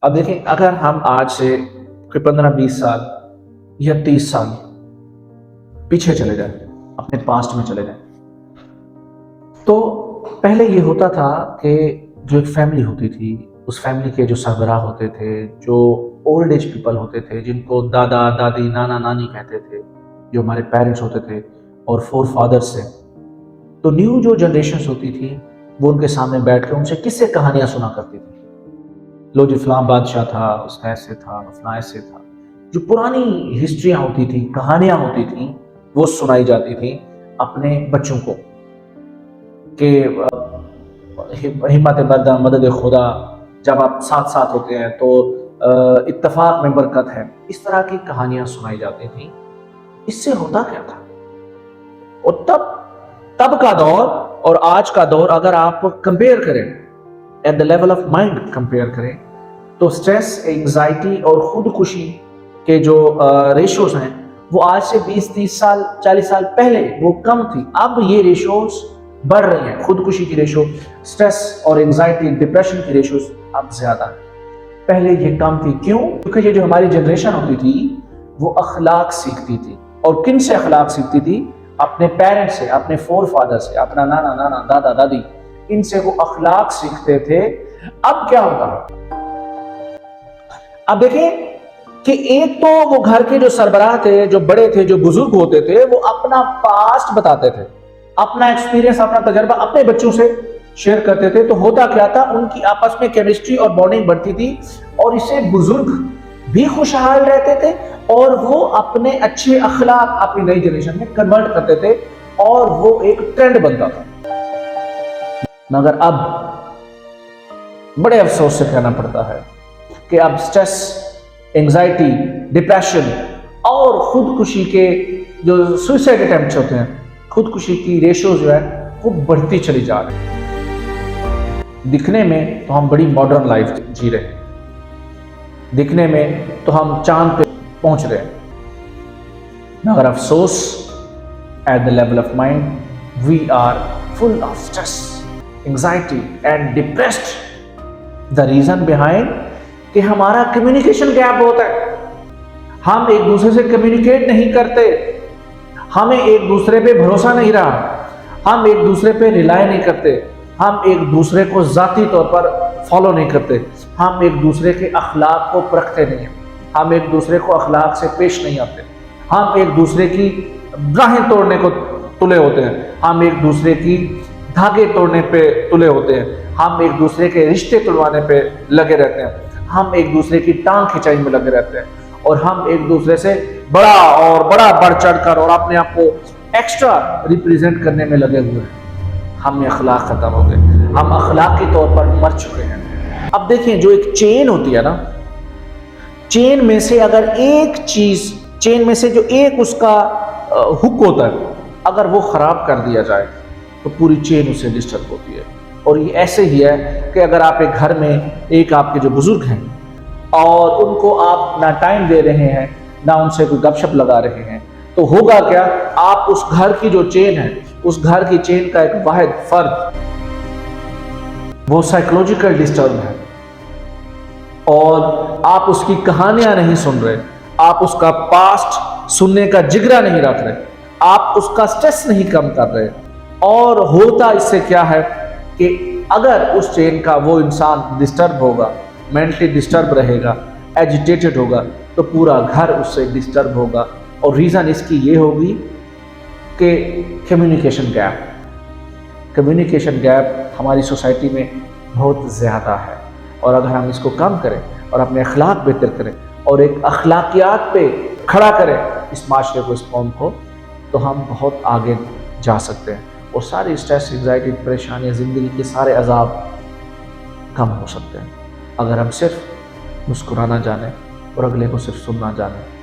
अब देखें, अगर हम आज से कोई 15-20 साल या 30 साल पीछे चले जाएं, अपने पास्ट में चले जाएं, तो पहले ये होता था कि जो एक फैमिली होती थी, उस फैमिली के जो सरबराह होते थे, जो ओल्ड एज पीपल होते थे, जिनको दादा दादी नाना नानी कहते थे, जो हमारे पेरेंट्स होते थे और फोर फादर्स से, तो न्यू जो जनरेशन होती थी वो उनके सामने बैठ कर उनसे किस्से कहानियां सुना करती थी। लो जी फलां बादशाह था, उसका ऐसे था, फलां ऐसे था। जो पुरानी हिस्ट्रियां होती थी, कहानियां होती थी, वो सुनाई जाती थी अपने बच्चों को कि हिम्मत मर्दा मदद खुदा, जब आप साथ साथ होते हैं तो इत्तेफाक में बरकत है। इस तरह की कहानियां सुनाई जाती थी। इससे होता क्या था? और तब का दौर और आज का दौर अगर आप कंपेयर करें, eight the level of mind compare करें, तो स्ट्रेस, एंजाइटी और खुदकुशी के जो रेशोज हैं वो आज से 20-30 साल 40 साल पहले वो कम थी। अब ये रेशोज बढ़ रही हैं। खुदकुशी की रेशो, स्ट्रेस और एंजाइटी, डिप्रेशन की रेशोज अब ज्यादा है। पहले ये कम थी। क्यों? क्योंकि ये जो हमारी जनरेशन होती थी वो अखलाक सीखती थी। और किन से अखलाक सीखती थी? अपने पेरेंट्स से, अपने फोर फादर से, अपना नाना नाना दादा दादी, इनसे वो अखलाक सीखते थे। अब क्या होता है? अब देखें कि एक तो वो घर के जो सरबराह थे, जो बड़े थे, जो बुजुर्ग होते थे, वो अपना पास्ट बताते थे, अपना एक्सपीरियंस, अपना तजर्बा अपने बच्चों से शेयर करते थे। तो होता क्या था? उनकी आपस में केमिस्ट्री और बॉन्डिंग बढ़ती थी और इससे बुजुर्ग भी खुशहाल रहते थे और वो अपने अच्छे अखलाक अपनी नई जनरेशन में कन्वर्ट करते थे और वो एक ट्रेंड बनता था। मगर अब बड़े अफसोस से कहना पड़ता है कि अब स्ट्रेस, एंजाइटी, डिप्रेशन और खुदकुशी के जो सुसाइड अटेम्प्ट्स होते हैं, खुदकुशी की रेशो जो है वो बढ़ती चली जा रही है। दिखने में तो हम बड़ी मॉडर्न लाइफ जी रहे हैं, दिखने में तो हम चांद पे पहुंच रहे हैं, मगर अफसोस, at the level of mind we are full of stress, anxiety and depressed. The reason behind कि हमारा कम्युनिकेशन गैप होता है। हम एक दूसरे से कम्युनिकेट नहीं करते, हमें एक दूसरे पे भरोसा नहीं रहा, हम एक दूसरे पे रिलाय नहीं करते, हम एक दूसरे को जाती तौर पर फॉलो नहीं करते, हम एक दूसरे के अखलाक को परखते नहीं हैं, हम एक दूसरे को अखलाक से पेश नहीं आते, हम एक दूसरे की राहें तोड़ने को तुले होते हैं, हम एक दूसरे की धागे तोड़ने पे तुले होते हैं, हम एक दूसरे के रिश्ते तोड़वाने पे लगे रहते हैं, हम एक दूसरे की टांग खिंचाई में लगे रहते हैं और हम एक दूसरे से बड़ा बढ़ चढ़कर और अपने आप को एक्स्ट्रा रिप्रेजेंट करने में लगे हुए हैं। हम में अखलाक खत्म हो गए, हम अखलाकी तौर पर मर चुके हैं। अब देखिए, जो एक चेन होती है ना, चेन में से अगर एक चीज, चेन में से जो एक उसका हुक होता है, अगर वो खराब कर दिया जाए तो पूरी चेन उससे डिस्टर्ब होती है। और ये ऐसे ही है कि अगर आप एक घर में एक आपके जो बुजुर्ग हैं और उनको आप ना टाइम दे रहे हैं, ना उनसे कोई गपशप लगा रहे हैं, तो होगा क्या? आप उस घर की जो चेन है, उस घर की चेन का एक वाहिद फर्द वो साइकोलॉजिकल डिस्टर्ब है और आप उसकी कहानियां नहीं सुन रहे, आप उसका पास्ट सुनने का जिगरा नहीं रख रहे, आप उसका स्ट्रेस नहीं कम कर रहे। और होता इससे क्या है कि अगर उस चेन का वो इंसान डिस्टर्ब होगा, मेंटली डिस्टर्ब रहेगा, एजिटेटेड होगा, तो पूरा घर उससे डिस्टर्ब होगा। और रीज़न इसकी ये होगी कि कम्युनिकेशन गैप हमारी सोसाइटी में बहुत ज़्यादा है। और अगर हम इसको कम करें और अपने अखलाक बेहतर करें और एक अखलाकियात पे खड़ा करें इस माशरे को, इस कौम को, तो हम बहुत आगे जा सकते हैं और सारी स्ट्रेस, एंजाइटी, परेशानियाँ, ज़िंदगी के सारे अजाब कम हो सकते हैं अगर हम सिर्फ मुस्कुराना जाने और अगले को सिर्फ सुनना जाने।